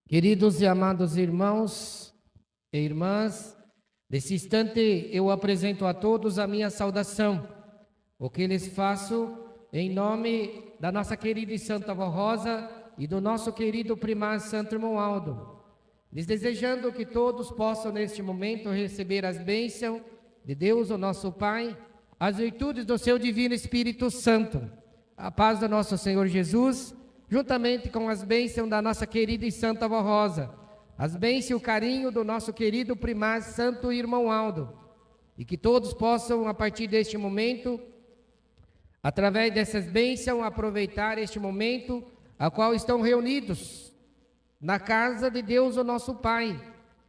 Queridos e amados irmãos e irmãs, nesse instante eu apresento a todos a minha saudação, o que lhes faço em nome da nossa querida e santa avó Rosa e do nosso querido primaz Santo Irmão Aldo, lhes desejando que todos possam neste momento receber as bênçãos de Deus, o nosso Pai, as virtudes do seu divino Espírito Santo, a paz do nosso Senhor Jesus, juntamente com as bênçãos da nossa querida e santa avó Rosa, as bênçãos e o carinho do nosso querido primaz Santo Irmão Aldo, e que todos possam, a partir deste momento, através dessas bênçãos, aproveitar este momento, a qual estão reunidos na casa de Deus, o nosso Pai,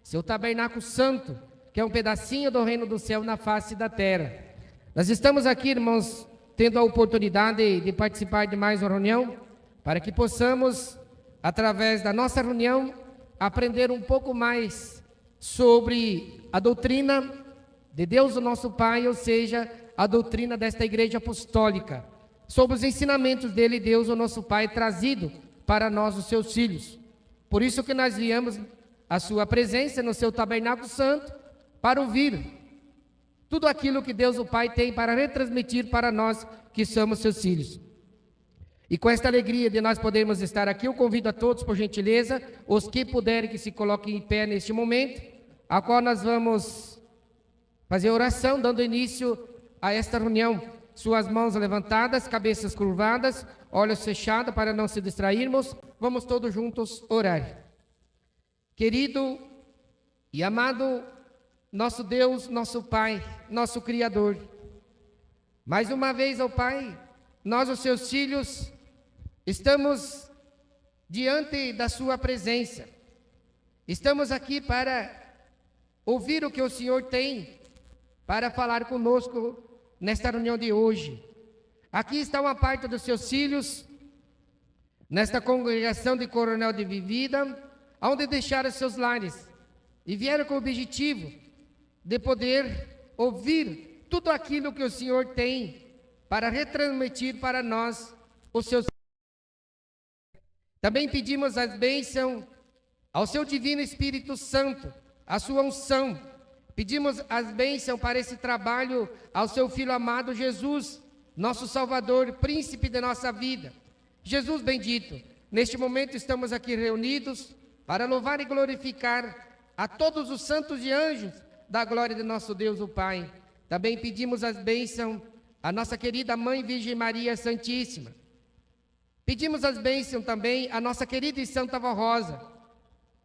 seu tabernáculo santo, que é um pedacinho do reino do céu na face da terra. Nós estamos aqui, irmãos, tendo a oportunidade de participar de mais uma reunião, para que possamos, através da nossa reunião, aprender um pouco mais sobre a doutrina de Deus, o nosso Pai, ou seja, a doutrina desta igreja apostólica, sobre os ensinamentos dele, Deus, o nosso Pai, trazido para nós, os seus filhos. Por isso que nós viemos à sua presença no seu tabernáculo santo, para ouvir tudo aquilo que Deus, o Pai, tem para retransmitir para nós que somos seus filhos. E com esta alegria de nós podermos estar aqui, eu convido a todos, por gentileza, os que puderem que se coloquem em pé neste momento, a qual nós vamos fazer oração, dando início a esta reunião. Suas mãos levantadas, cabeças curvadas, olhos fechados para não se distrairmos, vamos todos juntos orar. Querido e amado nosso Deus, nosso Pai, nosso Criador, mais uma vez, ó Pai, nós, os seus filhos, estamos diante da sua presença. Estamos aqui para ouvir o que o Senhor tem para falar conosco nesta reunião de hoje. Aqui está uma parte dos seus filhos, nesta congregação de Coronel de Vivida, onde deixaram seus lares e vieram com o objetivo de poder ouvir tudo aquilo que o Senhor tem para retransmitir para nós, os seus. Também pedimos as bênçãos ao seu divino Espírito Santo, a sua unção. Pedimos as bênçãos para esse trabalho ao seu Filho amado Jesus, nosso Salvador, príncipe de nossa vida. Jesus bendito, neste momento estamos aqui reunidos para louvar e glorificar a todos os santos e anjos da glória de nosso Deus, o Pai. Também pedimos as bênçãos à nossa querida Mãe Virgem Maria Santíssima. Pedimos as bênçãos também à nossa querida e santa avó Rosa,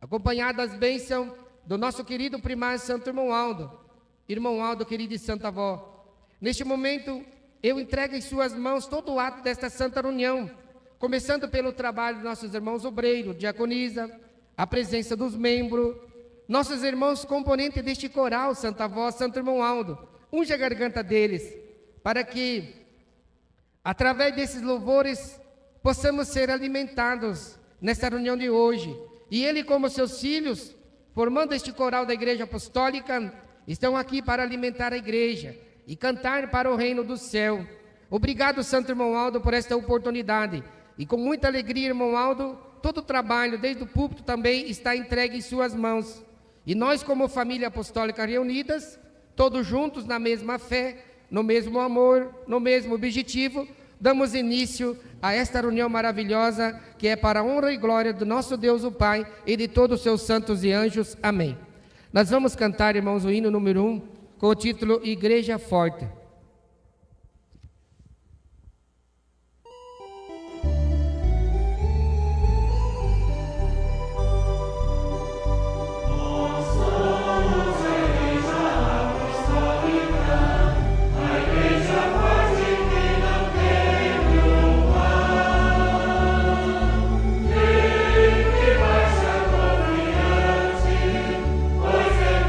acompanhada das bênçãos do nosso querido primaz Santo Irmão Aldo, querido e santa avó. Neste momento, eu entrego em suas mãos todo o ato desta santa reunião, começando pelo trabalho dos nossos irmãos obreiros, diaconisa, a presença dos membros, nossos irmãos componentes deste coral, santa avó, Santo Irmão Aldo, unja a garganta deles, para que, através desses louvores, possamos ser alimentados nesta reunião de hoje. E ele, como seus filhos, formando este coral da Igreja Apostólica, estão aqui para alimentar a igreja e cantar para o reino do céu. Obrigado, Santo Irmão Aldo, por esta oportunidade. E com muita alegria, Irmão Aldo, todo o trabalho, desde o púlpito também, está entregue em suas mãos. E nós, como família apostólica reunidas, todos juntos na mesma fé, no mesmo amor, no mesmo objetivo, damos início a esta reunião maravilhosa, que é para a honra e glória do nosso Deus, o Pai, e de todos os seus santos e anjos. Amém. Nós vamos cantar, irmãos, o hino número 1, com o título Igreja Forte. Pois é,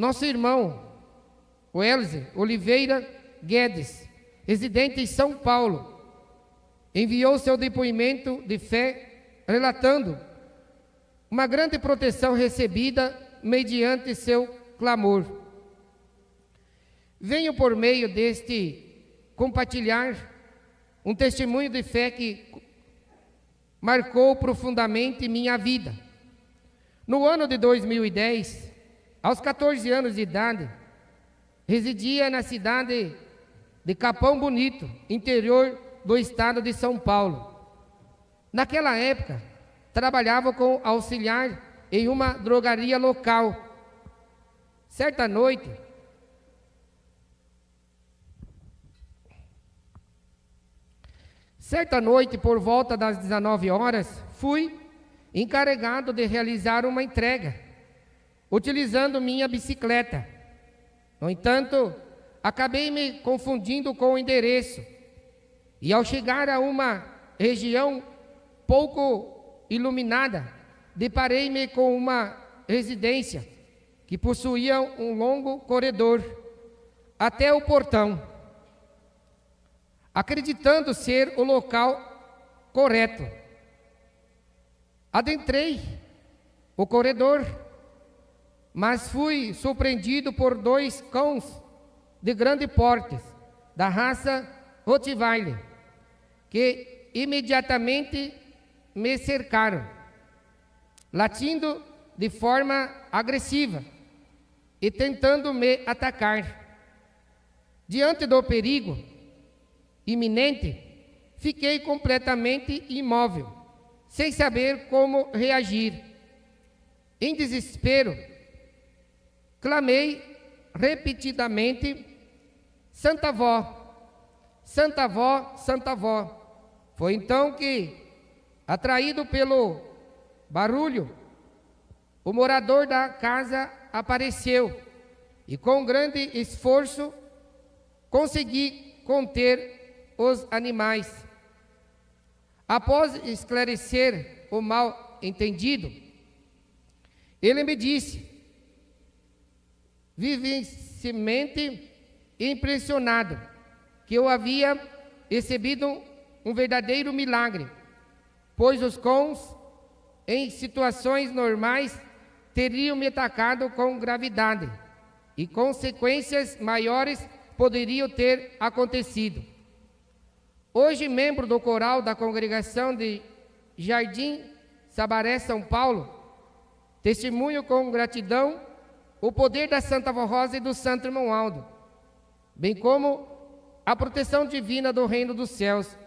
nosso irmão Welser Oliveira Guedes, residente em São Paulo, enviou seu depoimento de fé relatando uma grande proteção recebida mediante seu clamor. Venho por meio deste compartilhar um testemunho de fé que marcou profundamente minha vida. No ano de 2010, aos 14 anos de idade, residia na cidade de Capão Bonito, interior do estado de São Paulo. Naquela época, trabalhava como auxiliar em uma drogaria local. Certa noite, por volta das 19 horas, fui encarregado de realizar uma entrega, utilizando minha bicicleta. No entanto, acabei me confundindo com o endereço, e ao chegar a uma região pouco iluminada, deparei-me com uma residência que possuía um longo corredor até o portão. Acreditando ser o local correto, adentrei o corredor, mas fui surpreendido por 2 cães de grande porte, da raça Rottweiler, que imediatamente me cercaram, latindo de forma agressiva e tentando me atacar. Diante do perigo iminente, fiquei completamente imóvel, sem saber como reagir. Em desespero, clamei repetidamente: Santa Vó, Santa Vó, Santa Vó. Foi então que, atraído pelo barulho, o morador da casa apareceu e, com grande esforço, consegui conter os animais. Após esclarecer o mal entendido, ele me disse, vivencialmente impressionado, que eu havia recebido um verdadeiro milagre, pois os cães, em situações normais, teriam me atacado com gravidade e consequências maiores poderiam ter acontecido. Hoje, membro do coral da congregação de Jardim Sabaré, São Paulo, testemunho com gratidão o poder da Santa Vó Rosa e do Santo Irmão Aldo, bem como a proteção divina do reino dos céus,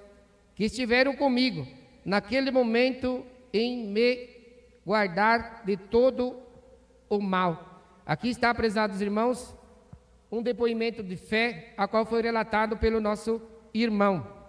que estiveram comigo naquele momento em me guardar de todo o mal. Aqui está, prezados irmãos, um depoimento de fé, a qual foi relatado pelo nosso irmão.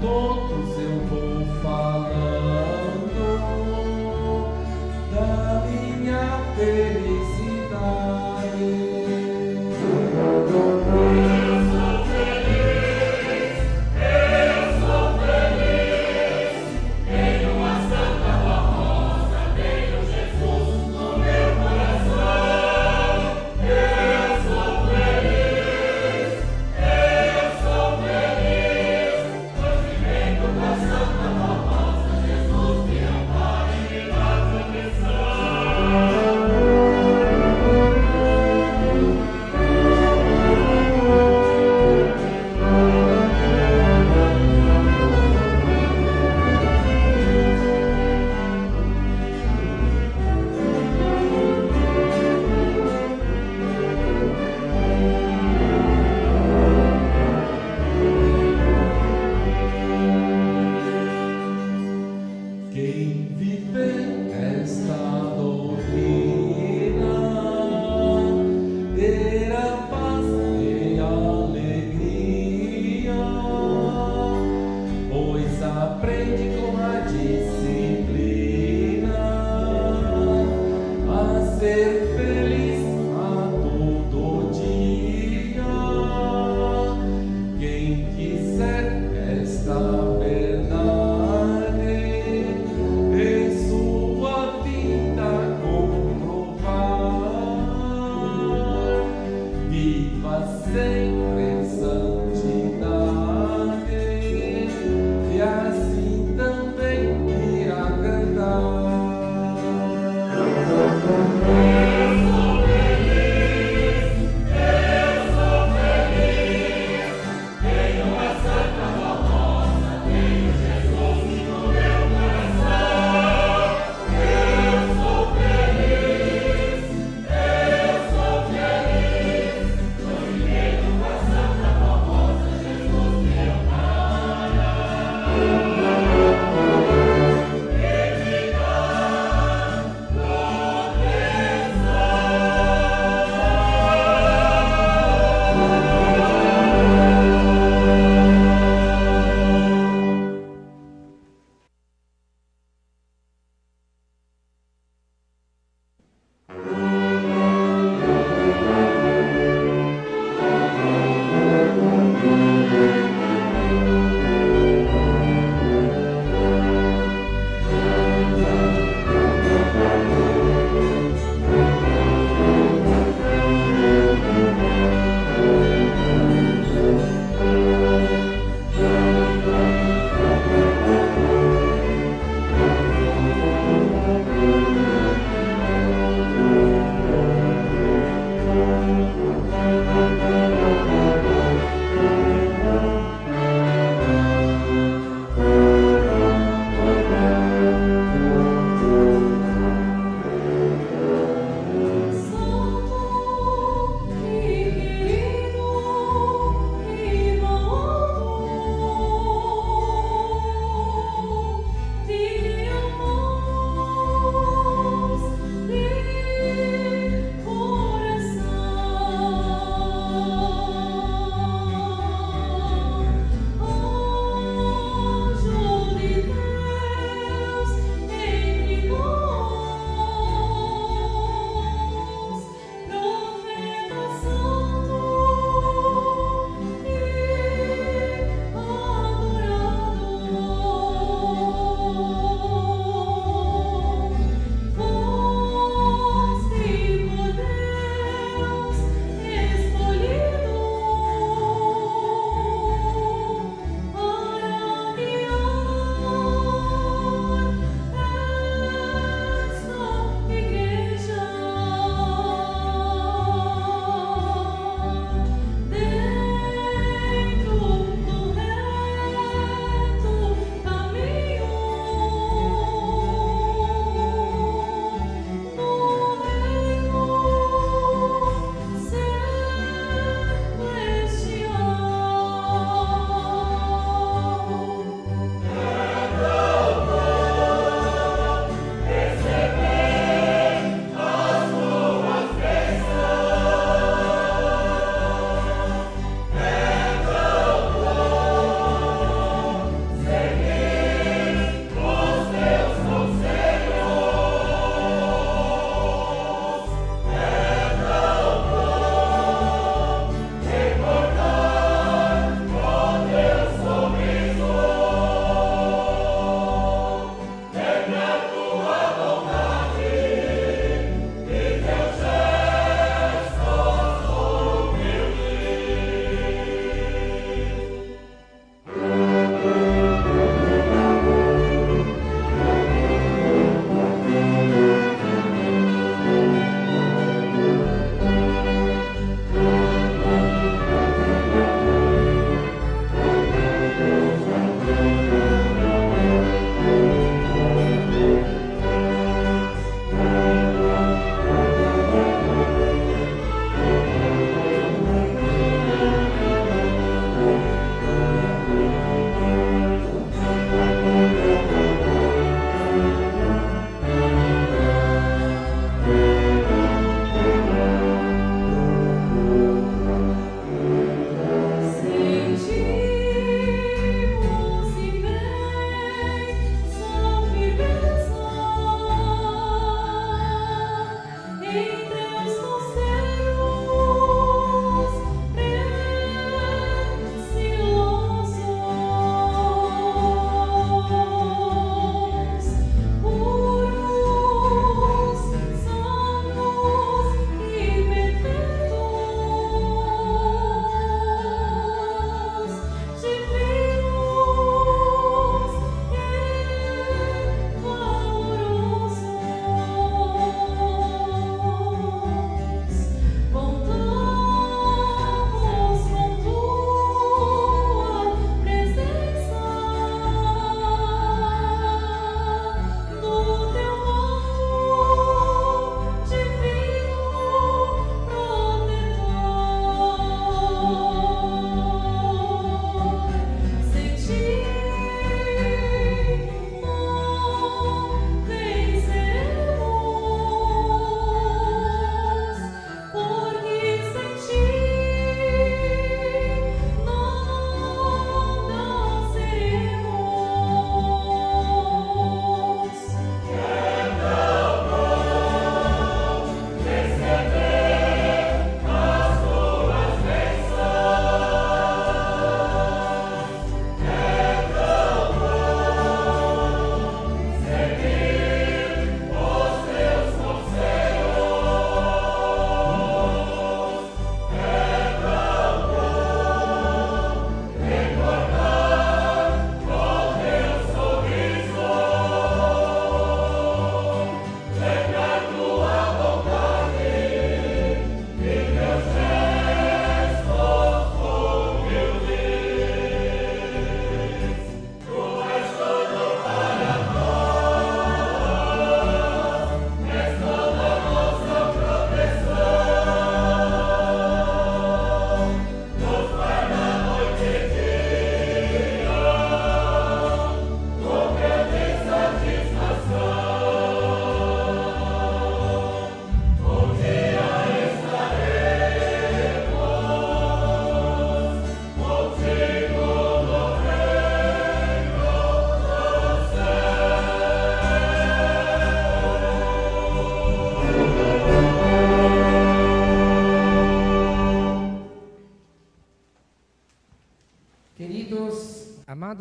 todos eu vou falando da minha felicidade.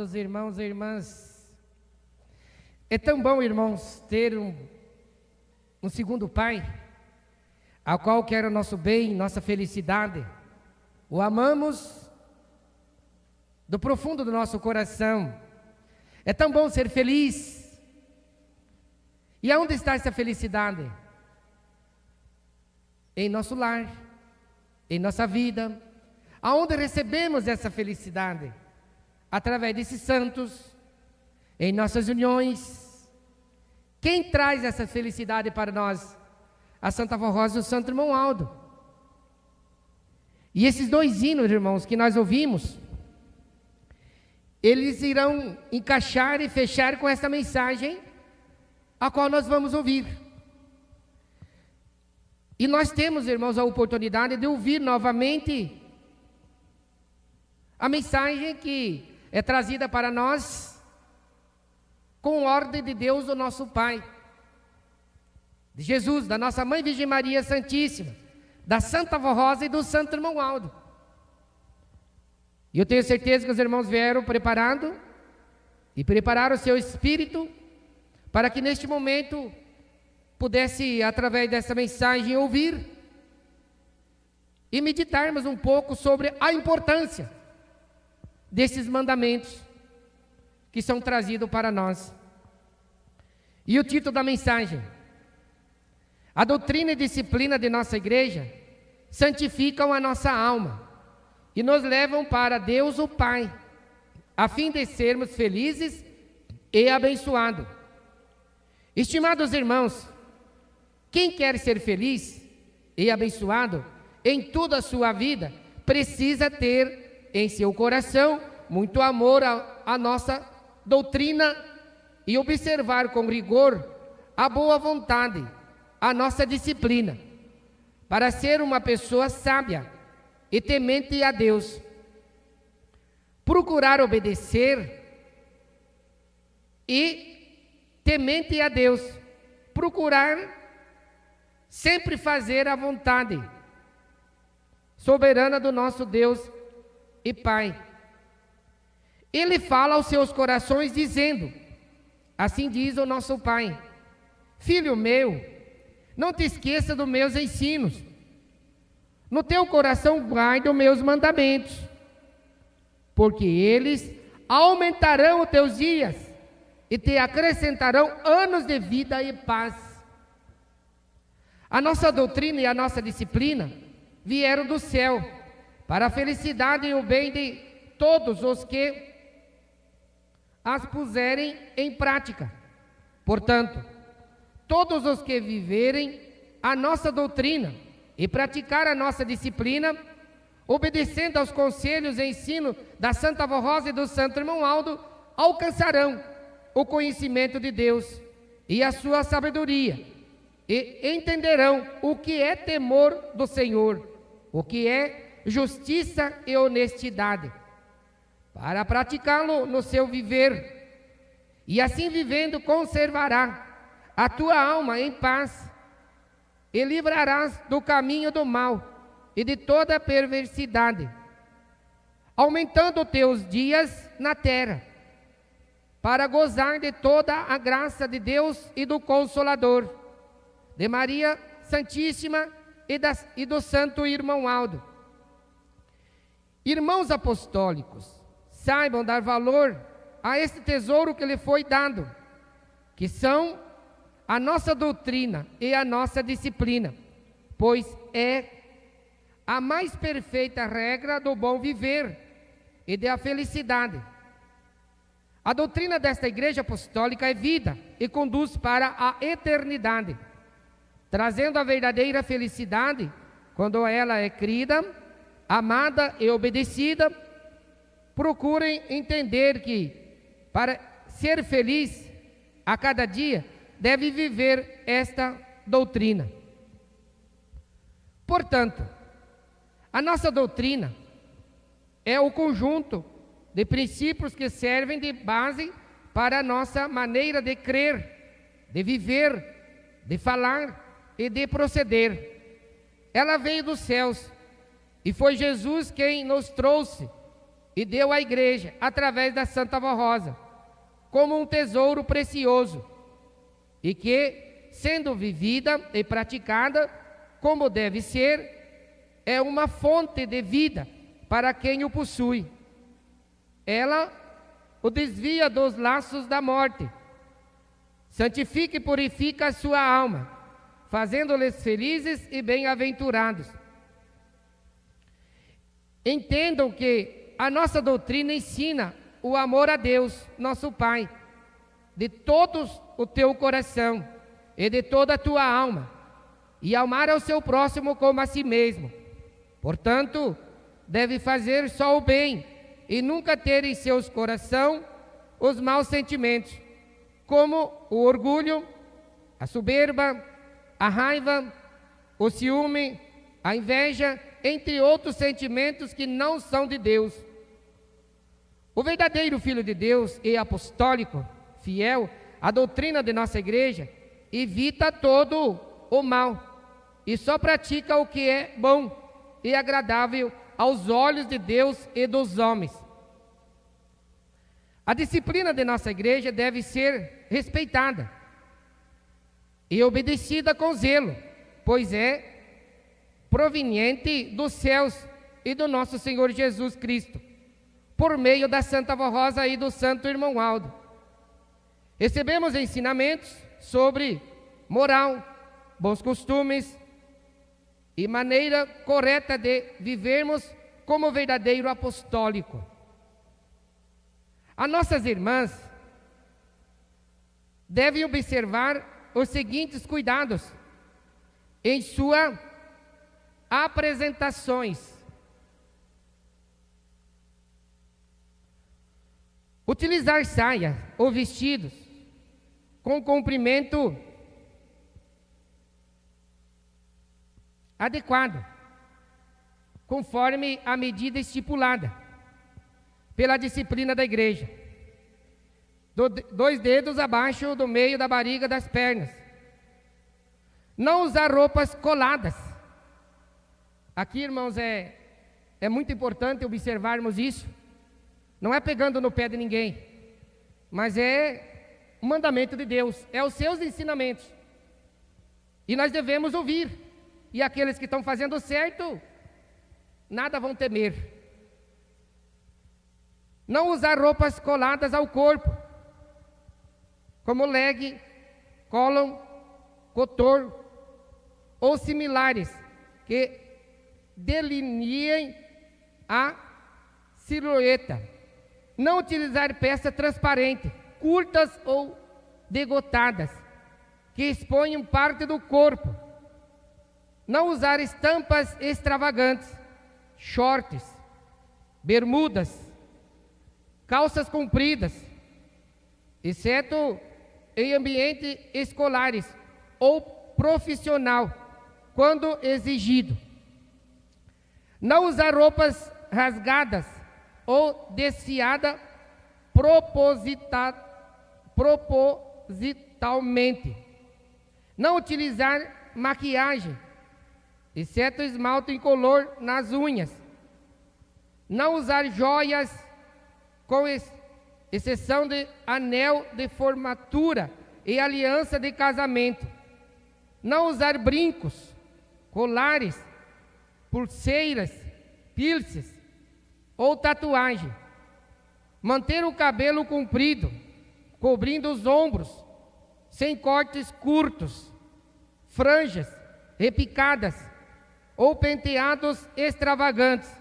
Amados irmãos e irmãs, é tão bom, irmãos, ter um segundo pai, ao qual quer o nosso bem, nossa felicidade. O amamos do profundo do nosso coração. É tão bom ser feliz. E aonde está essa felicidade? Em nosso lar, em nossa vida. Aonde recebemos essa felicidade? Através desses santos, em nossas uniões. Quem traz essa felicidade para nós? A Santa Avó Rosa e o Santo Irmão Aldo. E esses dois hinos, irmãos, que nós ouvimos, eles irão encaixar e fechar com esta mensagem, a qual nós vamos ouvir. E nós temos, irmãos, a oportunidade de ouvir novamente a mensagem que é trazida para nós com ordem de Deus, o nosso Pai, de Jesus, da nossa Mãe Virgem Maria Santíssima, da Santa Avó Rosa e do Santo Irmão Aldo. E eu tenho certeza que os irmãos vieram preparados e prepararam o seu espírito para que neste momento pudesse, através dessa mensagem, ouvir e meditarmos um pouco sobre a importância desses mandamentos que são trazidos para nós. E o título da mensagem: a doutrina e disciplina de nossa igreja santificam a nossa alma e nos levam para Deus o Pai, a fim de sermos felizes e abençoados. Estimados irmãos, quem quer ser feliz e abençoado em toda a sua vida, precisa ter em seu coração muito amor à nossa doutrina e observar com rigor a boa vontade, a nossa disciplina, para ser uma pessoa sábia e temente a Deus. Procurar obedecer e temente a Deus. Procurar sempre fazer a vontade soberana do nosso Deus e Pai. Ele fala aos seus corações dizendo, assim diz o nosso Pai: filho meu, não te esqueça dos meus ensinos. No teu coração guarda os meus mandamentos, porque eles aumentarão os teus dias e te acrescentarão anos de vida e paz. A nossa doutrina e a nossa disciplina vieram do céu para a felicidade e o bem de todos os que as puserem em prática. Portanto, todos os que viverem a nossa doutrina e praticar a nossa disciplina, obedecendo aos conselhos e ensino da Santa Avó Rosa e do Santo Irmão Aldo, alcançarão o conhecimento de Deus e a sua sabedoria, e entenderão o que é temor do Senhor, o que é justiça e honestidade, para praticá-lo no seu viver, e assim vivendo conservará a tua alma em paz, e livrarás do caminho do mal e de toda a perversidade, aumentando teus dias na terra, para gozar de toda a graça de Deus e do Consolador, de Maria Santíssima e do Santo Irmão Aldo. Irmãos apostólicos, saibam dar valor a este tesouro que lhe foi dado, que são a nossa doutrina e a nossa disciplina, pois é a mais perfeita regra do bom viver e da felicidade. A doutrina desta igreja apostólica é vida e conduz para a eternidade, trazendo a verdadeira felicidade quando ela é crida, amada e obedecida. Procurem entender que, para ser feliz a cada dia, deve viver esta doutrina. Portanto, a nossa doutrina é o conjunto de princípios que servem de base para a nossa maneira de crer, de viver, de falar e de proceder. Ela veio dos céus e foi Jesus quem nos trouxe e deu à igreja, através da Santa Voz Rosa, como um tesouro precioso, e que, sendo vivida e praticada como deve ser, é uma fonte de vida para quem o possui. Ela o desvia dos laços da morte, santifica e purifica a sua alma, fazendo-lhes felizes e bem-aventurados. Entendam que a nossa doutrina ensina o amor a Deus, nosso Pai, de todo o teu coração e de toda a tua alma, e amar ao seu próximo como a si mesmo. Portanto, deve fazer só o bem e nunca ter em seus coração os maus sentimentos, como o orgulho, a soberba, a raiva, o ciúme, a inveja, entre outros sentimentos que não são de Deus. O verdadeiro Filho de Deus e apostólico, fiel à doutrina de nossa igreja, evita todo o mal e só pratica o que é bom e agradável aos olhos de Deus e dos homens. A disciplina de nossa igreja deve ser respeitada e obedecida com zelo, pois é proveniente dos céus e do nosso Senhor Jesus Cristo, por meio da Santa Voz Rosa e do Santo Irmão Aldo. Recebemos ensinamentos sobre moral, bons costumes e maneira correta de vivermos como verdadeiro apostólico. As nossas irmãs devem observar os seguintes cuidados em suas apresentações: utilizar saia ou vestidos com comprimento adequado, conforme a medida estipulada pela disciplina da igreja. 2 dedos abaixo do meio da barriga das pernas. Não usar roupas coladas. Aqui, irmãos, é muito importante observarmos isso. Não é pegando no pé de ninguém, mas é o mandamento de Deus, é os seus ensinamentos. E nós devemos ouvir. E aqueles que estão fazendo certo, nada vão temer. Não usar roupas coladas ao corpo, como legue, colon, cotor ou similares, que delineiem a silhueta. Não utilizar peças transparentes, curtas ou degotadas, que exponham parte do corpo. Não usar estampas extravagantes, shorts, bermudas, calças compridas, exceto em ambientes escolares ou profissional, quando exigido. Não usar roupas rasgadas ou desfiadas propositalmente. Não utilizar maquiagem, exceto esmalte incolor nas unhas. Não usar joias, com exceção de anel de formatura e aliança de casamento. Não usar brincos, colares, pulseiras, piercings ou tatuagem. Manter o cabelo comprido, cobrindo os ombros, sem cortes curtos, franjas repicadas ou penteados extravagantes.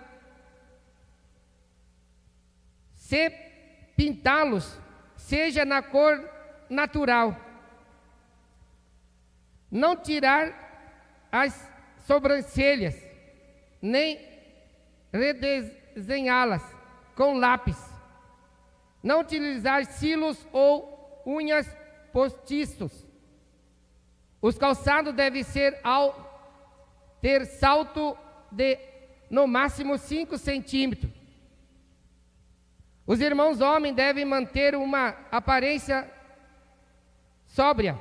Se pintá-los, seja na cor natural. Não tirar as sobrancelhas, nem redesenhá-las com lápis. Não utilizar cílios ou unhas postiços. Os calçados devem ter salto de no máximo 5 centímetros. Os irmãos homens devem manter uma aparência sóbria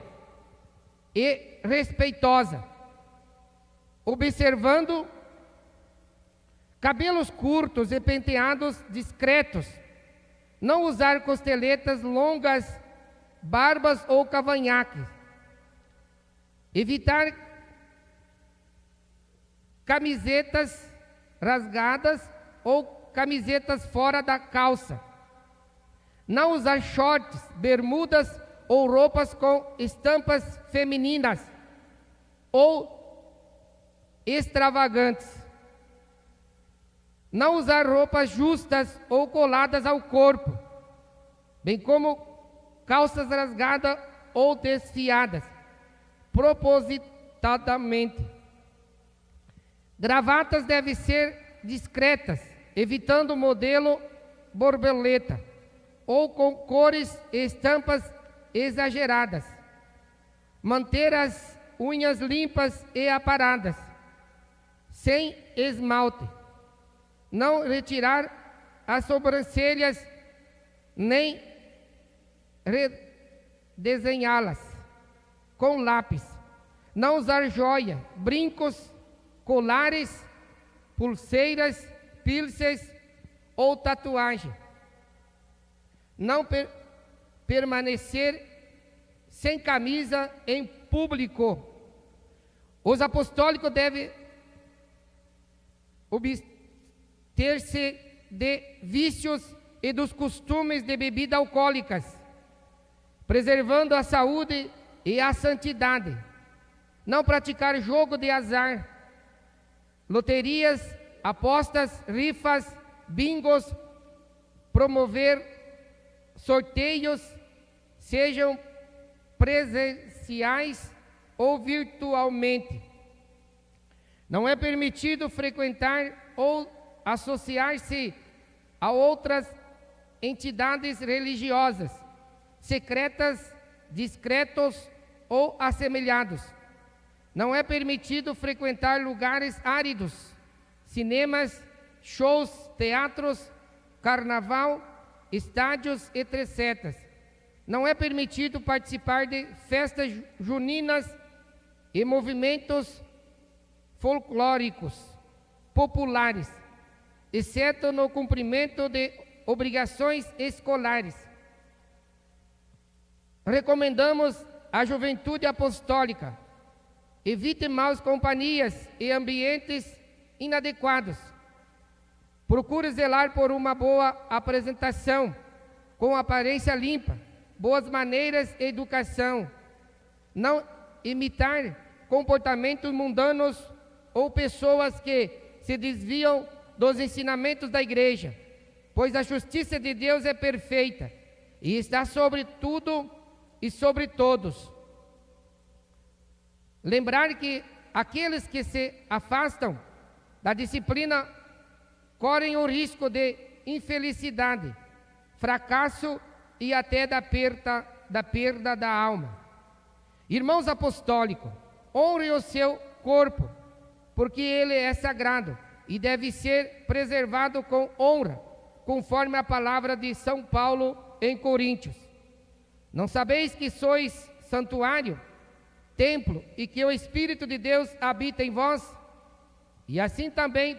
e respeitosa, observando Cabelos curtos e penteados discretos. Não usar costeletas longas, barbas ou cavanhaques. Evitar camisetas rasgadas ou camisetas fora da calça. Não usar shorts, bermudas ou roupas com estampas femininas ou extravagantes. Não usar roupas justas ou coladas ao corpo, bem como calças rasgadas ou desfiadas, propositadamente. Gravatas devem ser discretas, evitando o modelo borboleta, ou com cores e estampas exageradas. Manter as unhas limpas e aparadas, sem esmalte. Não retirar as sobrancelhas, nem redesenhá-las com lápis. Não usar joia, brincos, colares, pulseiras, piercings ou tatuagem. Não permanecer sem camisa em público. Os apostólicos devem abster-se de vícios e dos costumes de bebidas alcoólicas, preservando a saúde e a santidade. Não praticar jogo de azar, loterias, apostas, rifas, bingos, promover sorteios, sejam presenciais ou virtualmente. Não é permitido frequentar ou associar-se a outras entidades religiosas, secretas, discretos ou assemelhados. Não é permitido frequentar lugares áridos, cinemas, shows, teatros, carnaval, estádios, etc. Não é permitido participar de festas juninas e movimentos folclóricos populares, exceto no cumprimento de obrigações escolares. Recomendamos à juventude apostólica: evite maus companhias e ambientes inadequados. Procure zelar por uma boa apresentação, com aparência limpa, boas maneiras e educação. Não imitar comportamentos mundanos ou pessoas que se desviam dos ensinamentos da igreja, pois a justiça de Deus é perfeita e está sobre tudo e sobre todos. Lembrar que aqueles que se afastam da disciplina correm o risco de infelicidade, fracasso e até da perda da alma. Irmãos apostólicos, honrem o seu corpo, porque ele é sagrado e deve ser preservado com honra, conforme a palavra de São Paulo em Coríntios. Não sabeis que sois santuário, templo, e que o Espírito de Deus habita em vós? E assim também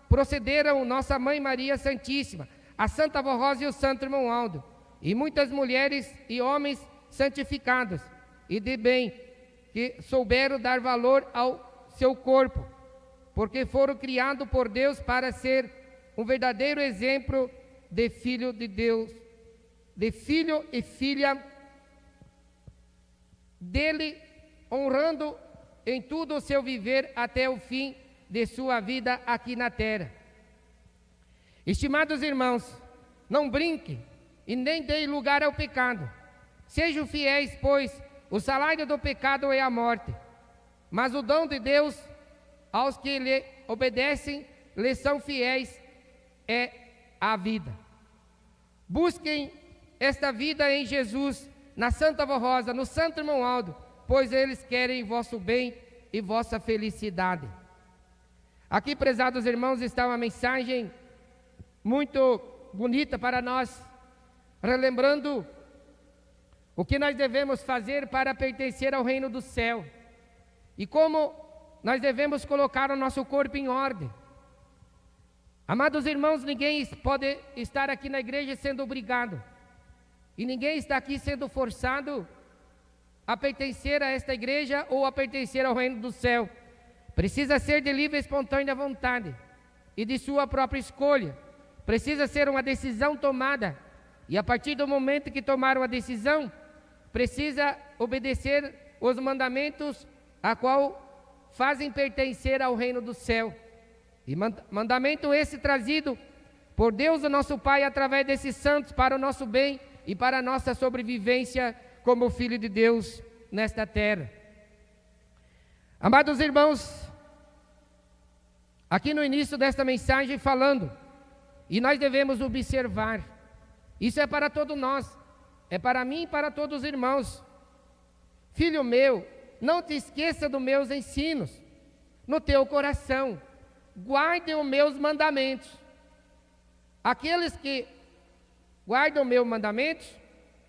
procederam nossa Mãe Maria Santíssima, a Santa Avó Rosa e o Santo Irmão Aldo, e muitas mulheres e homens santificados e de bem, que souberam dar valor ao seu corpo, porque foram criados por Deus para ser um verdadeiro exemplo de filho de Deus, de filho e filha dele, honrando em tudo o seu viver até o fim de sua vida aqui na terra. Estimados irmãos, não brinquem e nem deem lugar ao pecado. Sejam fiéis, pois o salário do pecado é a morte, mas o dom de Deus aos que lhe obedecem, lhe são fiéis, é a vida. Busquem esta vida em Jesus, na Santa Avó Rosa, no Santo Irmão Aldo, pois eles querem vosso bem e vossa felicidade. Aqui, prezados irmãos, está uma mensagem muito bonita para nós, relembrando o que nós devemos fazer para pertencer ao reino do céu. E como nós devemos colocar o nosso corpo em ordem. Amados irmãos, ninguém pode estar aqui na igreja sendo obrigado. E ninguém está aqui sendo forçado a pertencer a esta igreja ou a pertencer ao reino do céu. Precisa ser de livre e espontânea vontade e de sua própria escolha. Precisa ser uma decisão tomada. E a partir do momento que tomaram a decisão, precisa obedecer os mandamentos a qual fazem pertencer ao reino do céu. E mandamento esse trazido por Deus, o nosso Pai, através desses santos, para o nosso bem e para a nossa sobrevivência como Filho de Deus nesta terra. Amados irmãos, aqui no início desta mensagem falando, e nós devemos observar, isso é para todos nós, é para mim e para todos os irmãos. Filho meu, não te esqueça dos meus ensinos no teu coração, guarde os meus mandamentos. Aqueles que guardam meus mandamentos,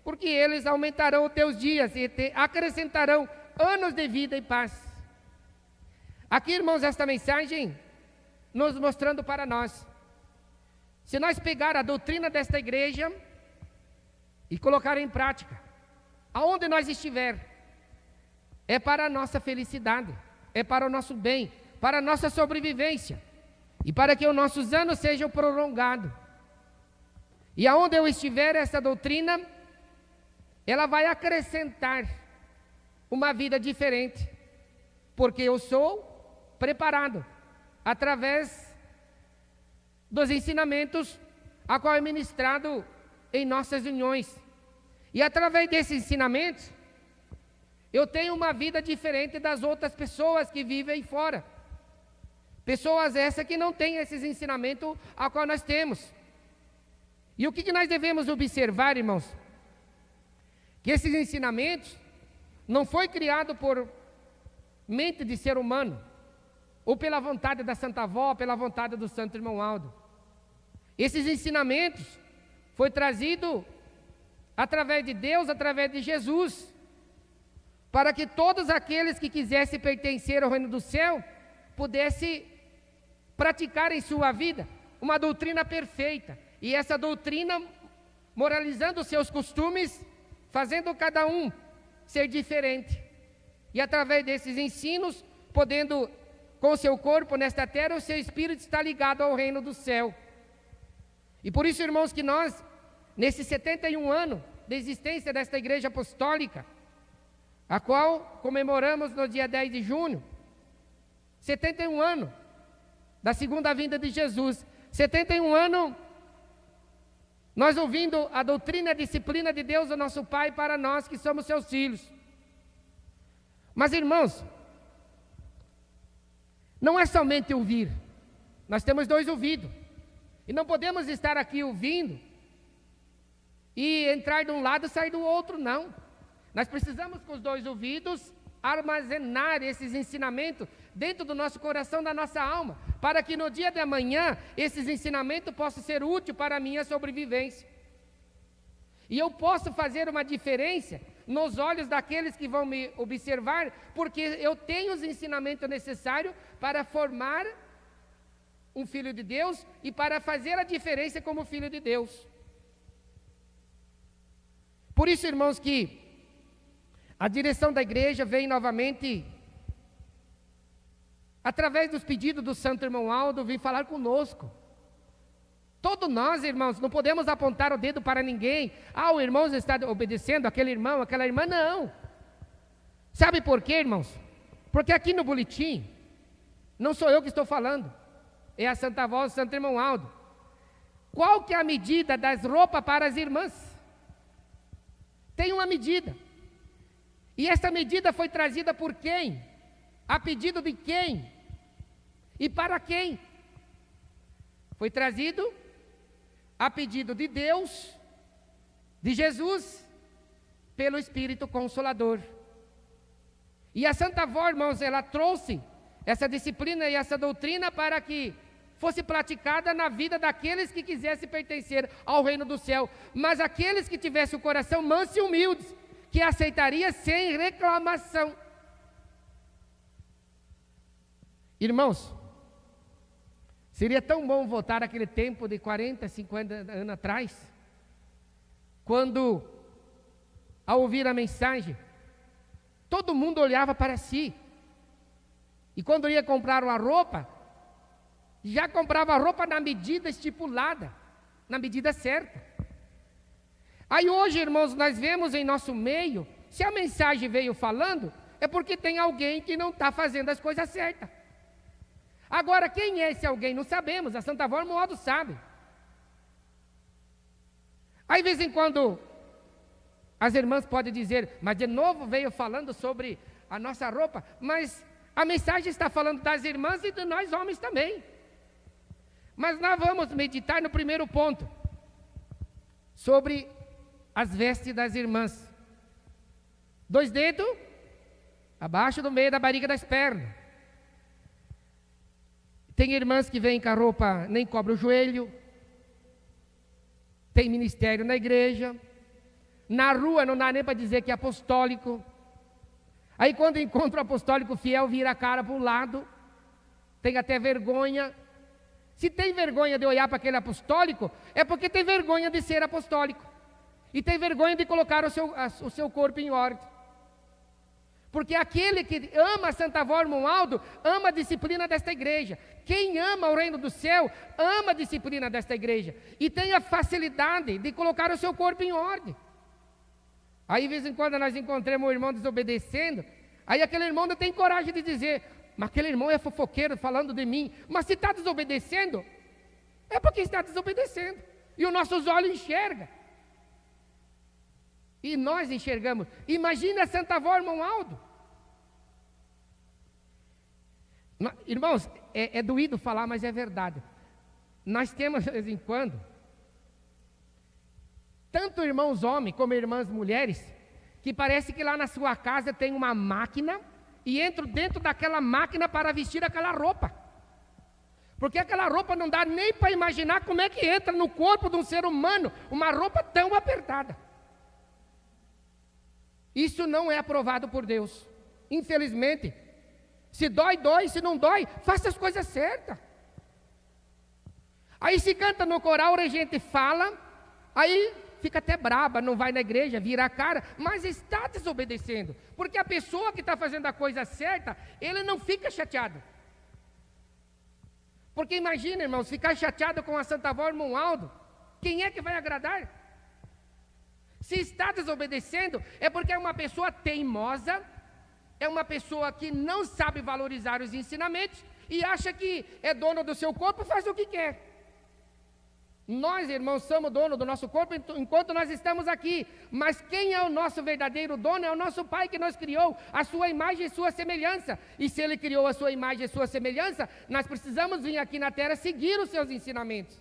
porque eles aumentarão os teus dias e te acrescentarão anos de vida e paz. Aqui, irmãos, esta mensagem nos mostrando para nós, se nós pegar a doutrina desta igreja e colocar em prática, aonde nós estiver, é para a nossa felicidade, é para o nosso bem, para a nossa sobrevivência, e para que os nossos anos sejam prolongados. E aonde eu estiver, essa doutrina, ela vai acrescentar uma vida diferente, porque eu sou preparado através dos ensinamentos a qual é ministrado em nossas uniões. E através desses ensinamentos, eu tenho uma vida diferente das outras pessoas que vivem fora. Pessoas essas que não têm esses ensinamentos a qual nós temos. E o que nós devemos observar, irmãos? Que esses ensinamentos não foi criado por mente de ser humano, ou pela vontade da Santa Avó, pela vontade do Santo Irmão Aldo. Esses ensinamentos foi trazido através de Deus, através de Jesus, para que todos aqueles que quisessem pertencer ao reino do céu, pudessem praticar em sua vida uma doutrina perfeita, e essa doutrina moralizando os seus costumes, fazendo cada um ser diferente, e através desses ensinos, podendo com o seu corpo nesta terra, o seu espírito está ligado ao reino do céu. E por isso, irmãos, que nós, nesses 71 anos de existência desta igreja apostólica, a qual comemoramos no dia 10 de junho, 71 anos da segunda vinda de Jesus, 71 anos nós ouvindo a doutrina e a disciplina de Deus, o nosso Pai, para nós que somos seus filhos. Mas, irmãos, não é somente ouvir, nós temos dois ouvidos, e não podemos estar aqui ouvindo e entrar de um lado e sair do outro, não. Nós precisamos com os dois ouvidos armazenar esses ensinamentos dentro do nosso coração, da nossa alma, para que no dia de amanhã esses ensinamentos possam ser úteis para a minha sobrevivência. E eu posso fazer uma diferença nos olhos daqueles que vão me observar, porque eu tenho os ensinamentos necessários para formar um filho de Deus e para fazer a diferença como filho de Deus. Por isso, irmãos, que a direção da igreja vem novamente, através dos pedidos do Santo Irmão Aldo, vem falar conosco. Todos nós, irmãos, não podemos apontar o dedo para ninguém. Ah, o irmão está obedecendo, aquele irmão, aquela irmã, não. Sabe por quê, irmãos? Porque aqui no boletim, não sou eu que estou falando, é a Santa Voz, o Santo Irmão Aldo. Qual que é a medida das roupas para as irmãs? Tem uma medida. E essa medida foi trazida por quem? A pedido de quem? E para quem? Foi trazido a pedido de Deus, de Jesus, pelo Espírito Consolador. E a Santa Avó, irmãos, ela trouxe essa disciplina e essa doutrina para que fosse praticada na vida daqueles que quisessem pertencer ao reino do céu, mas aqueles que tivessem o coração manso e humildes, que aceitaria sem reclamação. Irmãos, seria tão bom voltar àquele tempo de 40, 50 anos atrás, quando, ao ouvir a mensagem, todo mundo olhava para si. E quando ia comprar uma roupa, já comprava a roupa na medida estipulada, na medida certa. Aí hoje, irmãos, nós vemos em nosso meio, se a mensagem veio falando, é porque tem alguém que não está fazendo as coisas certas. Agora, quem é esse alguém? Não sabemos, a Santa Vó Romualdo sabe. Aí, de vez em quando, as irmãs podem dizer, mas de novo veio falando sobre a nossa roupa, mas a mensagem está falando das irmãs e de nós homens também. Mas nós vamos meditar no primeiro ponto, sobre as vestes das irmãs. 2 dedos, abaixo do meio da barriga das pernas. Tem irmãs que vêm com a roupa, nem cobre o joelho. Tem ministério na igreja. Na rua não dá nem para dizer que é apostólico. Aí quando encontra o apostólico fiel, vira a cara para o lado. Tem até vergonha. Se tem vergonha de olhar para aquele apostólico, é porque tem vergonha de ser apostólico. E tem vergonha de colocar o seu corpo em ordem. Porque aquele que ama a Santa Vó Romualdo, ama a disciplina desta igreja. Quem ama o reino do céu, ama a disciplina desta igreja. E tem a facilidade de colocar o seu corpo em ordem. Aí, de vez em quando, nós encontramos um irmão desobedecendo. Aí aquele irmão não tem coragem de dizer, mas aquele irmão é fofoqueiro falando de mim. Mas se está desobedecendo, é porque está desobedecendo. E os nossos olhos enxergam. E nós enxergamos. Imagina a Santa Vó Romualdo. Irmãos, é doído falar, mas é verdade. Nós temos, de vez em quando, tanto irmãos homens como irmãs mulheres, que parece que lá na sua casa tem uma máquina, e entro dentro daquela máquina para vestir aquela roupa. Porque aquela roupa não dá nem para imaginar como é que entra no corpo de um ser humano, uma roupa tão apertada. Isso não é aprovado por Deus, infelizmente. Se dói, dói, se não dói, faça as coisas certas. Aí se canta no coral, o regente fala, aí fica até braba, não vai na igreja, vira a cara, mas está desobedecendo. Porque a pessoa que está fazendo a coisa certa, ele não fica chateado. Porque imagina, irmãos, ficar chateado com a Santa Vó Romualdo, quem é que vai agradar? Se está desobedecendo, é porque é uma pessoa teimosa, é uma pessoa que não sabe valorizar os ensinamentos e acha que é dono do seu corpo e faz o que quer. Nós, irmãos, somos dono do nosso corpo enquanto nós estamos aqui, mas quem é o nosso verdadeiro dono é o nosso Pai que nos criou, a sua imagem e sua semelhança. E se Ele criou a sua imagem e sua semelhança, nós precisamos vir aqui na terra seguir os seus ensinamentos.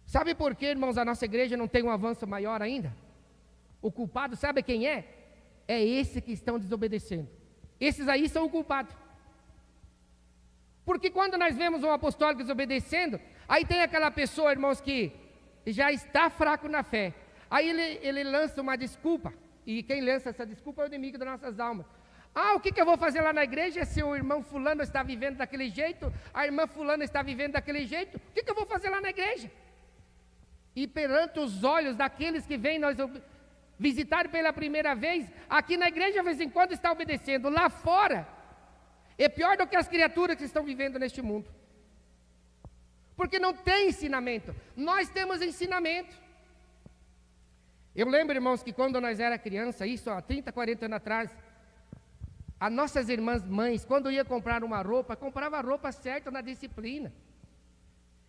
Sabe por que, irmãos, a nossa igreja não tem um avanço maior ainda? O culpado, sabe quem é? É esse que estão desobedecendo. Esses aí são o culpado. Porque quando nós vemos um apostólico desobedecendo, aí tem aquela pessoa, irmãos, que já está fraco na fé. Aí ele lança uma desculpa. E quem lança essa desculpa é o inimigo das nossas almas. O que eu vou fazer lá na igreja se o irmão fulano está vivendo daquele jeito, a irmã fulana está vivendo daquele jeito? O que eu vou fazer lá na igreja? E perante os olhos daqueles que vêm nós visitar pela primeira vez, aqui na igreja de vez em quando está obedecendo, lá fora é pior do que as criaturas que estão vivendo neste mundo, porque não tem ensinamento. Nós temos ensinamento. Eu lembro, irmãos, que quando nós era criança, isso há 30, 40 anos atrás, as nossas irmãs mães, quando ia comprar uma roupa, comprava a roupa certa na disciplina.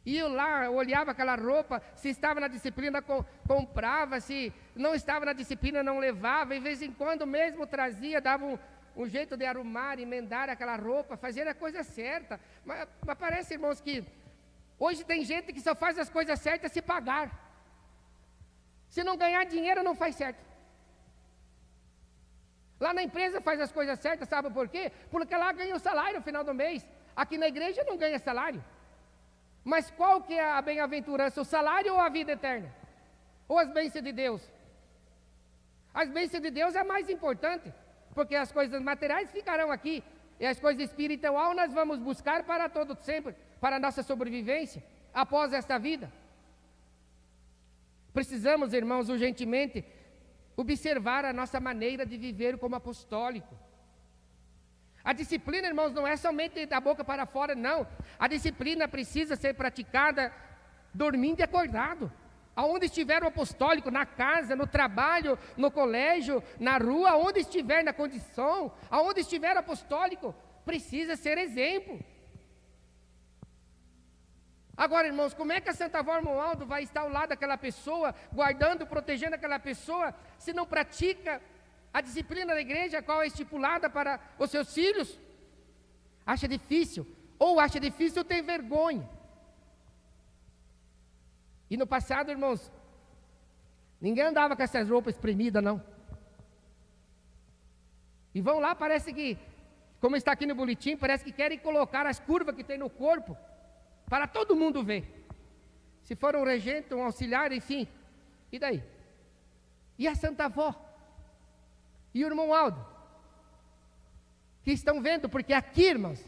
E eu lá olhava aquela roupa, se estava na disciplina comprava, se não estava na disciplina não levava, e de vez em quando mesmo trazia, dava um jeito de arrumar, emendar aquela roupa, fazer a coisa certa. Mas parece, irmãos, que hoje tem gente que só faz as coisas certas se pagar. Se não ganhar dinheiro não faz certo. Lá na empresa faz as coisas certas, sabe por quê? Porque lá ganha o salário no final do mês. Aqui na igreja não ganha salário. Mas qual que é a bem-aventurança? O salário ou a vida eterna? Ou as bênçãos de Deus? As bênçãos de Deus é mais importante, porque as coisas materiais ficarão aqui. e as coisas espirituais nós vamos buscar para todo sempre, para a nossa sobrevivência, após esta vida. Precisamos, irmãos, urgentemente, observar a nossa maneira de viver como apostólico. A disciplina, irmãos, não é somente da boca para fora, não. A disciplina precisa ser praticada dormindo e acordado. Aonde estiver o apostólico, na casa, no trabalho, no colégio, na rua, aonde estiver na condição, aonde estiver o apostólico, precisa ser exemplo. Agora, irmãos, como é que a Santa Avó Romualdo vai estar ao lado daquela pessoa, guardando, protegendo aquela pessoa, se não pratica a disciplina da igreja, qual é estipulada para os seus filhos? Acha difícil, ou acha difícil ou tem vergonha. E no passado, irmãos, ninguém andava com essas roupas espremidas, não. E vão lá, parece que, como está aqui no boletim, parece que querem colocar as curvas que tem no corpo, para todo mundo ver. Se for um regente, um auxiliar, enfim. E daí? E a Santa Avó? E o irmão Aldo? Que estão vendo, porque aqui, irmãos,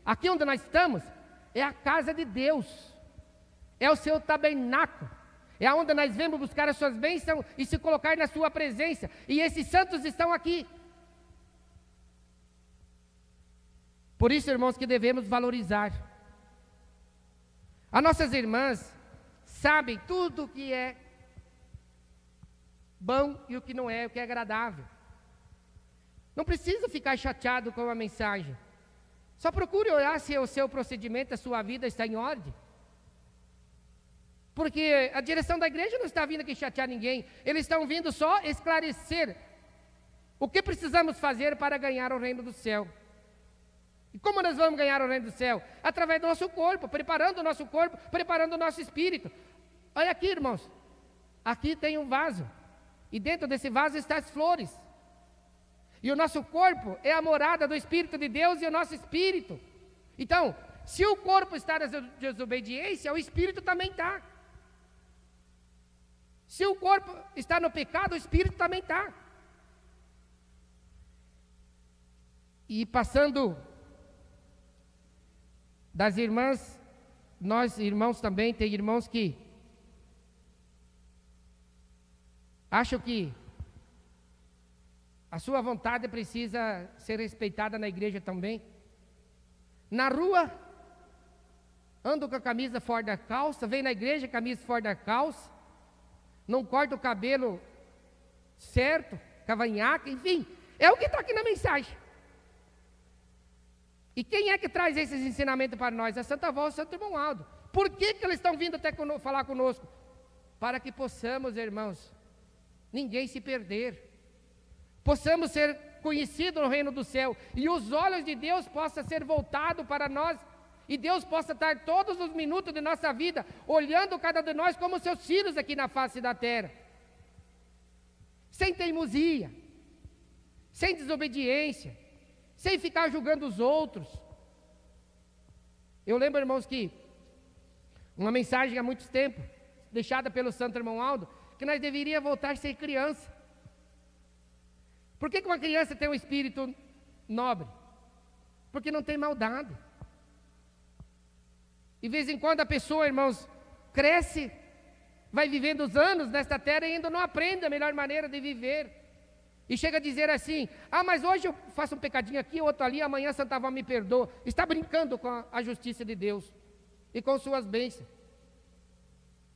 aqui onde nós estamos, é a casa de Deus. É o seu tabernáculo. É onde nós vemos buscar as suas bênçãos e se colocar na sua presença. E esses santos estão aqui. Por isso, irmãos, que devemos valorizar. As nossas irmãs sabem tudo o que é bom e o que não é, o que é agradável. Não precisa ficar chateado com a mensagem. Só procure olhar se o seu procedimento, a sua vida está em ordem. Porque a direção da igreja não está vindo aqui chatear ninguém. Eles estão vindo só esclarecer o que precisamos fazer para ganhar o reino do céu. E como nós vamos ganhar o reino do céu? Através do nosso corpo, preparando o nosso corpo, preparando o nosso espírito. Olha aqui, irmãos. Aqui tem um vaso. E dentro desse vaso estão as flores. E o nosso corpo é a morada do Espírito de Deus e o nosso espírito. Então, se o corpo está na desobediência, o espírito também está. Se o corpo está no pecado, o espírito também está. E passando das irmãs, nós irmãos também, tem irmãos que acham que a sua vontade precisa ser respeitada na igreja também. Na rua, andam com a camisa fora da calça, vem na igreja, camisa fora da calça, não corta o cabelo certo, cavanhaque, enfim, é o que está aqui na mensagem. E quem é que traz esses ensinamentos para nós? A Santa Avó e o Santo Irmão Aldo. Por que eles estão vindo até falar conosco? Para que possamos, irmãos, ninguém se perder. Possamos ser conhecidos no reino do céu. E os olhos de Deus possam ser voltados para nós. E Deus possa estar todos os minutos de nossa vida olhando cada um de nós como seus filhos aqui na face da terra. Sem teimosia, sem desobediência, sem ficar julgando os outros. Eu lembro, irmãos, que uma mensagem há muito tempo, deixada pelo Santo Irmão Aldo, que nós deveríamos voltar a ser criança. Por que uma criança tem um espírito nobre? Porque não tem maldade. De vez em quando a pessoa, irmãos, cresce, vai vivendo os anos nesta terra e ainda não aprende a melhor maneira de viver. E chega a dizer assim, mas hoje eu faço um pecadinho aqui, outro ali, amanhã a Santa Avó me perdoa. Está brincando com a justiça de Deus e com suas bênçãos.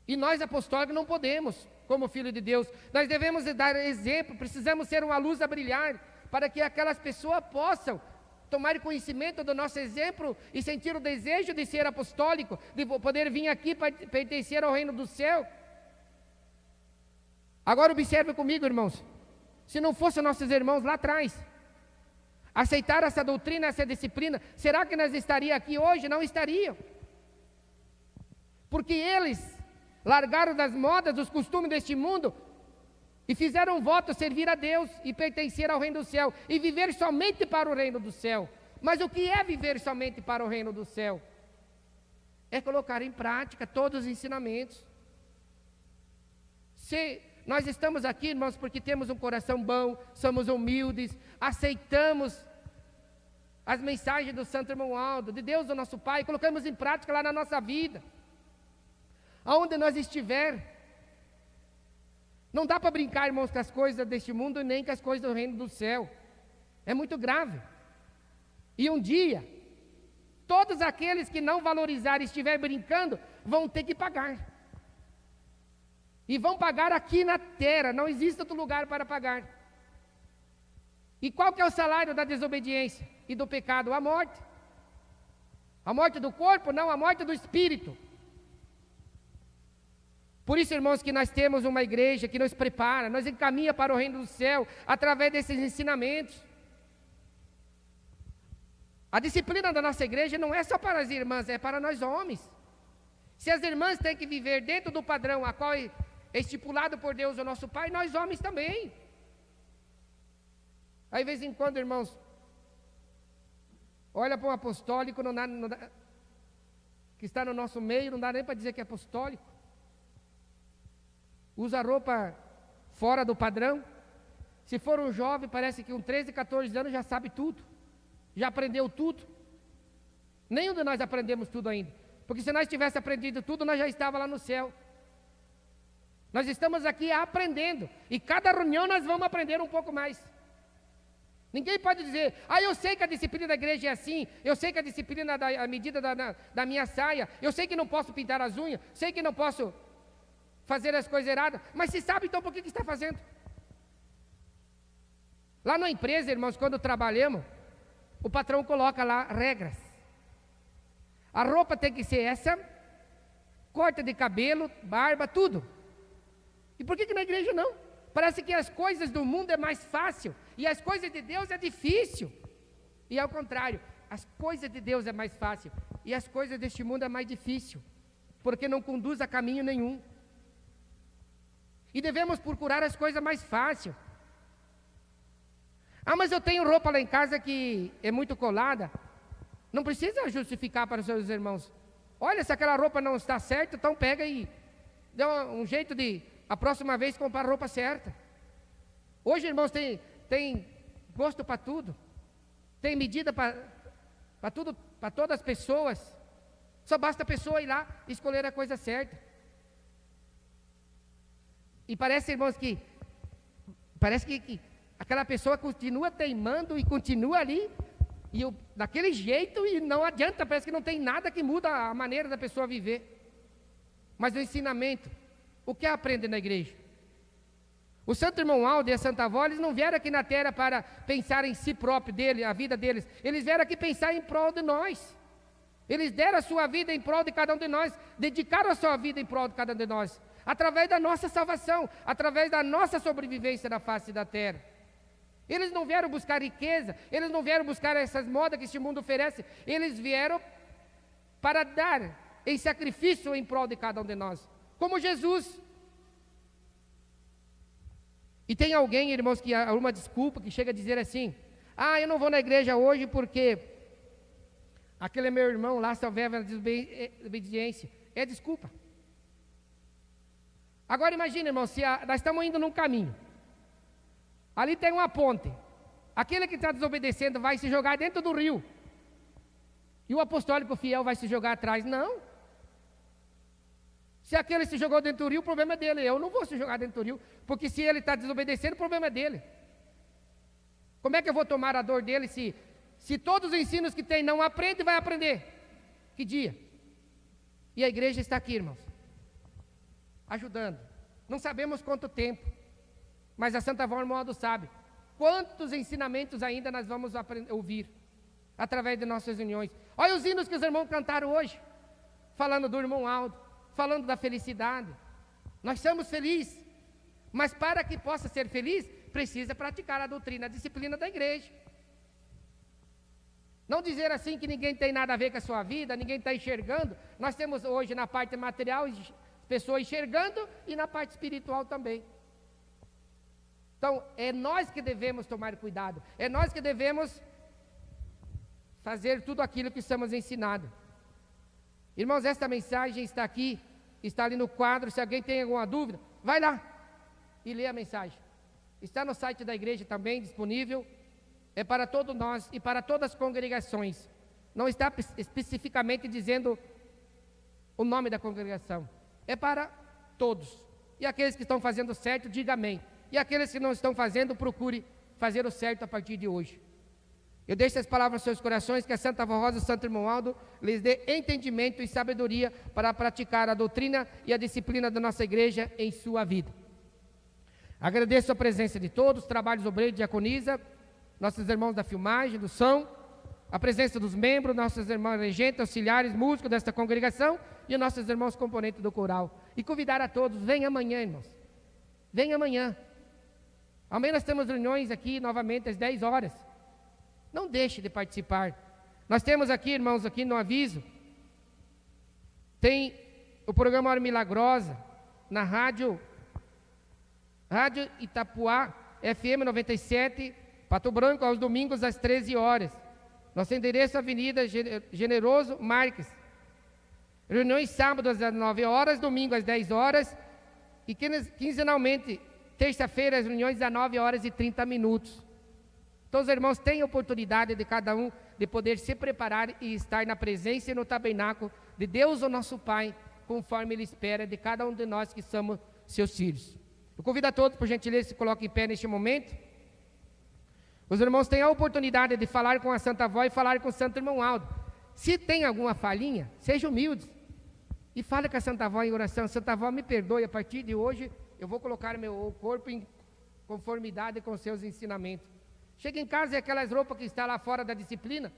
E nós apostólicos não podemos, como filho de Deus. Nós devemos dar exemplo, precisamos ser uma luz a brilhar, para que aquelas pessoas possam tomar conhecimento do nosso exemplo e sentir o desejo de ser apostólico, de poder vir aqui para pertencer ao reino do céu. Agora observe comigo, irmãos. Se não fossem nossos irmãos lá atrás, aceitar essa doutrina, essa disciplina, será que nós estaríamos aqui hoje? Não estariam. Porque eles largaram das modas, dos costumes deste mundo e fizeram um voto servir a Deus e pertencer ao reino do céu e viver somente para o reino do céu. Mas o que é viver somente para o reino do céu? É colocar em prática todos os ensinamentos. Se nós estamos aqui, irmãos, porque temos um coração bom, somos humildes, aceitamos as mensagens do Santo Irmão Aldo, de Deus, do nosso Pai, colocamos em prática lá na nossa vida, aonde nós estiver. Não dá para brincar, irmãos, com as coisas deste mundo, nem com as coisas do reino do céu. É muito grave. E um dia, todos aqueles que não valorizarem e estiverem brincando, vão ter que pagar. E vão pagar aqui na terra, não existe outro lugar para pagar. E qual que é o salário da desobediência e do pecado? A morte. A morte do corpo? Não, a morte do espírito. Por isso, irmãos, que nós temos uma igreja que nos prepara, nos encaminha para o reino do céu, através desses ensinamentos. A disciplina da nossa igreja não é só para as irmãs, é para nós homens. Se as irmãs têm que viver dentro do padrão a qual é estipulado por Deus, o nosso Pai, nós homens também. Aí, de vez em quando, irmãos, olha para um apostólico que está no nosso meio, não dá nem para dizer que é apostólico. Usa roupa fora do padrão. Se for um jovem, parece que com 13, 14 anos já sabe tudo, já aprendeu tudo. Nenhum de nós aprendemos tudo ainda, porque se nós tivéssemos aprendido tudo, nós já estávamos lá no céu. Nós estamos aqui aprendendo, e cada reunião nós vamos aprender um pouco mais. Ninguém pode dizer, eu sei que a disciplina da igreja é assim, eu sei que a disciplina a medida da minha saia, eu sei que não posso pintar as unhas, sei que não posso fazer as coisas erradas, mas se sabe, então por que está fazendo? Lá na empresa, irmãos, quando trabalhamos, o patrão coloca lá regras. A roupa tem que ser essa, corte de cabelo, barba, tudo. E por que na igreja não? Parece que as coisas do mundo é mais fácil, e as coisas de Deus é difícil. E ao contrário, as coisas de Deus é mais fácil, e as coisas deste mundo é mais difícil, porque não conduz a caminho nenhum. E devemos procurar as coisas mais fáceis. Mas eu tenho roupa lá em casa que é muito colada. Não precisa justificar para os seus irmãos. Olha, se aquela roupa não está certa, então pega e dá um jeito de, a próxima vez, comprar a roupa certa. Hoje, irmãos, tem gosto para tudo. Tem medida para tudo, para todas as pessoas. Só basta a pessoa ir lá e escolher a coisa certa. E parece, irmãos, que aquela pessoa continua teimando e continua ali, daquele jeito, e não adianta, parece que não tem nada que muda a maneira da pessoa viver. Mas o ensinamento, o que aprende na igreja? O Santo Irmão Aldo e a Santa Avó, eles não vieram aqui na terra para pensar em si próprio, a vida deles. Eles vieram aqui pensar em prol de nós. Eles deram a sua vida em prol de cada um de nós, dedicaram a sua vida em prol de cada um de nós, através da nossa salvação, através da nossa sobrevivência na face da terra. Eles não vieram buscar riqueza, eles não vieram buscar essas modas que este mundo oferece, eles vieram para dar em sacrifício em prol de cada um de nós, como Jesus. E tem alguém, irmãos, que há uma desculpa, que chega a dizer assim, eu não vou na igreja hoje porque aquele meu irmão lá só vive na desobediência. É desculpa. Agora imagine, irmão, se nós estamos indo num caminho, ali tem uma ponte, aquele que está desobedecendo vai se jogar dentro do rio, e o apostólico fiel vai se jogar atrás. Não. Se aquele se jogou dentro do rio, o problema é dele. Eu não vou se jogar dentro do rio, porque se ele está desobedecendo, o problema é dele. Como é que eu vou tomar a dor dele se todos os ensinos que tem não aprende, vai aprender? Que dia? E a igreja está aqui, irmãos, ajudando. Não sabemos quanto tempo, mas a Santa Avó Irmão Aldo sabe quantos ensinamentos ainda nós vamos ouvir através de nossas reuniões. Olha os hinos que os irmãos cantaram hoje, falando do Irmão Aldo, falando da felicidade. Nós somos felizes, mas para que possa ser feliz, precisa praticar a doutrina, a disciplina da igreja. Não dizer assim que ninguém tem nada a ver com a sua vida, ninguém está enxergando. Nós temos hoje na parte material pessoas enxergando, e na parte espiritual também. Então, é nós que devemos tomar cuidado, é nós que devemos fazer tudo aquilo que estamos ensinados. Irmãos, esta mensagem está aqui, está ali no quadro. Se alguém tem alguma dúvida, vai lá e lê a mensagem. Está no site da igreja também disponível. é para todos nós e para todas as congregações. Não está especificamente dizendo o nome da congregação. É para todos. E aqueles que estão fazendo certo, diga amém. E aqueles que não estão fazendo, procure fazer o certo a partir de hoje. Eu deixo as palavras nos seus corações, que a Santa Avó Rosa e o Santo Irmão Aldo lhes dê entendimento e sabedoria para praticar a doutrina e a disciplina da nossa igreja em sua vida. Agradeço a presença de todos, trabalhos obreiros de diaconisa, nossos irmãos da filmagem, do som, a presença dos membros, nossos irmãos regentes, auxiliares, músicos desta congregação e nossos irmãos componentes do coral. E convidar a todos, venham amanhã, irmãos. Venham amanhã. Amanhã nós temos reuniões aqui novamente às 10 horas. Não deixe de participar. Nós temos aqui, irmãos, aqui no aviso, tem o programa Hora Milagrosa, na Rádio Itapuá, FM 97, Pato Branco, aos domingos às 13 horas. Nosso endereço, Avenida Generoso Marques. Reuniões sábados às 9 horas, domingo às 10 horas, e quinzenalmente, terça-feira, as reuniões às 9 horas e 30 minutos. Então, os irmãos têm a oportunidade de cada um de poder se preparar e estar na presença e no tabernáculo de Deus, o nosso Pai, conforme Ele espera de cada um de nós que somos seus filhos. Eu convido a todos, por gentileza, se coloquem em pé neste momento. Os irmãos têm a oportunidade de falar com a Santa Avó e falar com o Santo Irmão Aldo. Se tem alguma falhinha, sejam humildes e fale com a Santa Avó em oração. Santa Avó, me perdoe, a partir de hoje eu vou colocar meu corpo em conformidade com os seus ensinamentos. Chega em casa e aquelas roupas que estão lá fora da disciplina,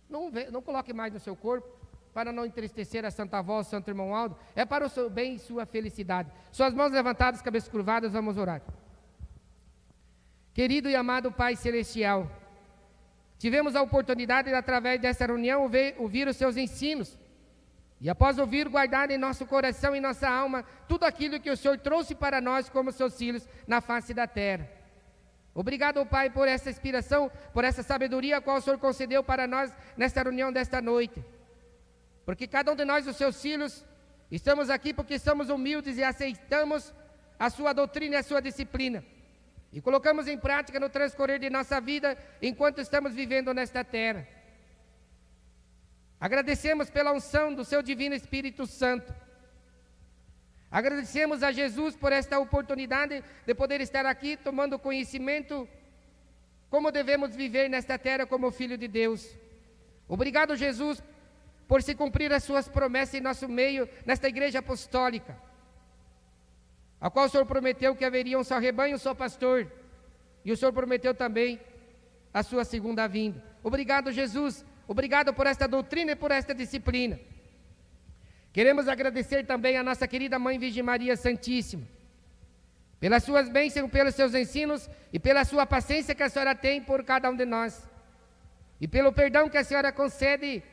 não coloque mais no seu corpo, para não entristecer a Santa Avó, o Santo Irmão Aldo. É para o seu bem e sua felicidade. Suas mãos levantadas, cabeças curvadas, vamos orar. Querido e amado Pai Celestial, tivemos a oportunidade de, através dessa reunião, ouvir os seus ensinos. E após ouvir, guardar em nosso coração e nossa alma tudo aquilo que o Senhor trouxe para nós como seus filhos na face da terra. Obrigado, Pai, por essa inspiração, por essa sabedoria a qual o Senhor concedeu para nós nesta reunião desta noite. Porque cada um de nós, os seus filhos, estamos aqui porque somos humildes e aceitamos a sua doutrina e a sua disciplina. E colocamos em prática no transcorrer de nossa vida enquanto estamos vivendo nesta terra. Agradecemos pela unção do seu Divino Espírito Santo. Agradecemos a Jesus por esta oportunidade de poder estar aqui tomando conhecimento como devemos viver nesta terra como filho de Deus. Obrigado, Jesus, por se cumprir as suas promessas em nosso meio, nesta igreja apostólica, a qual o Senhor prometeu que haveria um só rebanho, um só pastor, e o Senhor prometeu também a sua segunda vinda. Obrigado, Jesus, obrigado por esta doutrina e por esta disciplina. Queremos agradecer também a nossa querida Mãe Virgem Maria Santíssima, pelas suas bênçãos, pelos seus ensinos e pela sua paciência que a senhora tem por cada um de nós, e pelo perdão que a senhora concede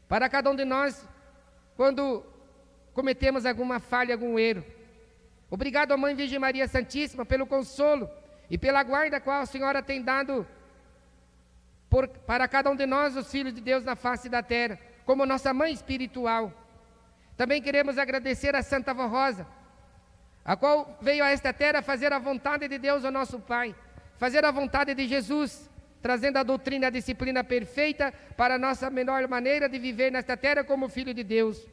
para cada um de nós quando cometemos alguma falha, algum erro. Obrigado a Mãe Virgem Maria Santíssima pelo consolo e pela guarda qual a senhora tem dado para cada um de nós, os filhos de Deus na face da terra, como nossa mãe espiritual. Também queremos agradecer a Santa Avó Rosa, a qual veio a esta terra fazer a vontade de Deus, o nosso Pai, fazer a vontade de Jesus, trazendo a doutrina e a disciplina perfeita para a nossa melhor maneira de viver nesta terra como filho de Deus.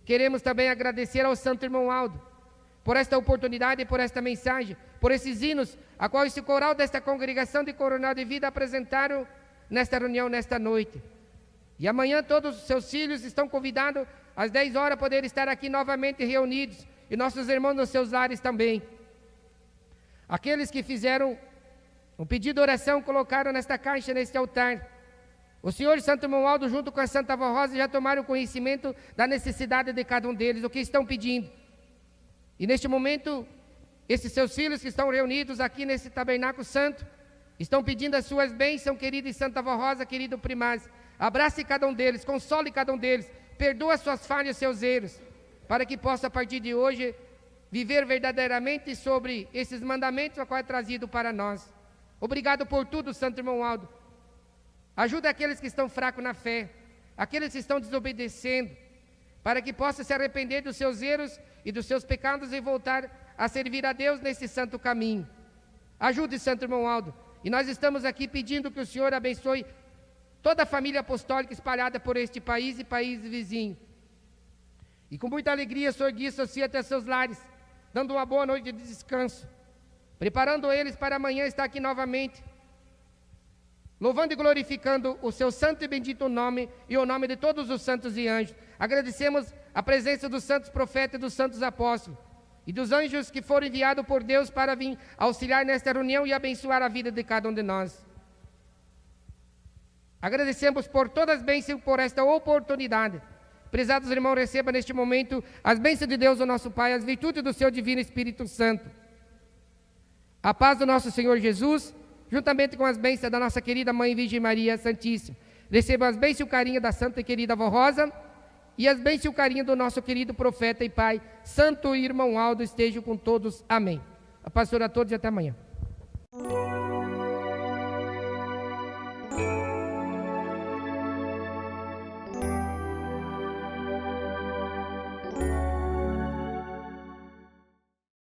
Queremos também agradecer ao Santo Irmão Aldo, por esta oportunidade e por esta mensagem, por esses hinos, a qual esse coral desta congregação de Coronel de Vida apresentaram nesta reunião, nesta noite. E amanhã todos os seus filhos estão convidados às 10 horas a poder estar aqui novamente reunidos, e nossos irmãos nos seus lares também. Aqueles que fizeram um pedido de oração, colocaram nesta caixa, neste altar. O Senhor Santo Irmão Aldo, junto com a Santa Avó Rosa, já tomaram conhecimento da necessidade de cada um deles, o que estão pedindo. E neste momento, esses seus filhos que estão reunidos aqui nesse tabernáculo santo, estão pedindo as suas bênçãos, querida e Santa Avó Rosa, querido primaz. Abrace cada um deles, console cada um deles, perdoa suas falhas e seus erros, para que possa a partir de hoje viver verdadeiramente sobre esses mandamentos a qual é trazido para nós. Obrigado por tudo, Santo Irmão Aldo. Ajuda aqueles que estão fracos na fé, aqueles que estão desobedecendo, para que possa se arrepender dos seus erros e dos seus pecados e voltar a servir a Deus nesse santo caminho. Ajude, Santo Irmão Aldo, E nós estamos aqui pedindo que o Senhor abençoe toda a família apostólica espalhada por este país e países vizinhos. E com muita alegria, o Senhor guia-se até seus lares, dando uma boa noite de descanso, preparando eles para amanhã estar aqui novamente, louvando e glorificando o seu santo e bendito nome e o nome de todos os santos e anjos. Agradecemos a presença dos santos profetas e dos santos apóstolos e dos anjos que foram enviados por Deus para vir auxiliar nesta reunião e abençoar a vida de cada um de nós. Agradecemos por todas as bênçãos, por esta oportunidade. Prezados irmãos, receba neste momento as bênçãos de Deus, o nosso Pai, as virtudes do seu divino Espírito Santo. A paz do nosso Senhor Jesus, juntamente com as bênçãos da nossa querida Mãe Virgem Maria Santíssima. Receba as bênçãos e o carinho da santa e querida avó Rosa, e as bênçãos e o carinho do nosso querido profeta e pai, Santo Irmão Aldo, estejam com todos. Amém. A paz a todos e até amanhã.